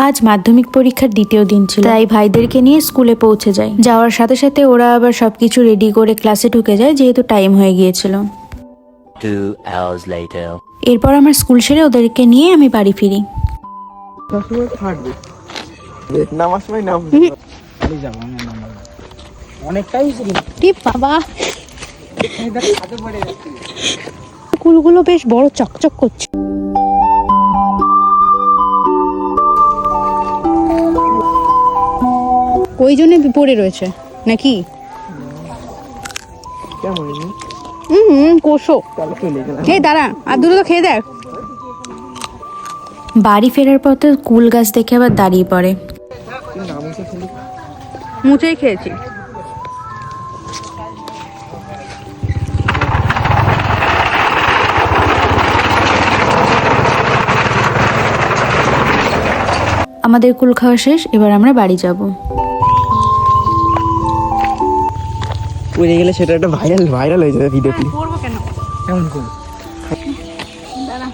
আজ মাধ্যমিক পরীক্ষার দ্বিতীয় দিন ছিল, তাই ভাইদেরকে নিয়ে স্কুলে পৌঁছে যাই। যাওয়ার সাথে সাথে ওরা আবার সবকিছু রেডি করে ক্লাসে ঢুকে যায়, যেহেতু টাইম হয়ে গিয়েছিল। 2 hours later. এরপর আমার স্কুল সেরে ওদেরকে নিয়ে আমি বাড়ি ফিরি। কুলগুলো বেশ বড়, চকচক করছে। ওই জন্য পড়ে রয়েছে নাকি? কোষো খেয়ে দাঁড়া, আর দুটো তো খেয়ে দেখ। বাড়ি ফেরার পথে কুল গাছ দেখে আবার দাঁড়িয়ে পড়ে। মুচেই খেয়েছি। আমাদের কুল খাওয়া শেষ, এবার আমরা বাড়ি যাব। পড়ে গেলে সেটা একটা ভাইরাল হয়ে যাবে ভিডিও ক্লিপ। করবো কেন? কেমন করে? দাঁড়া।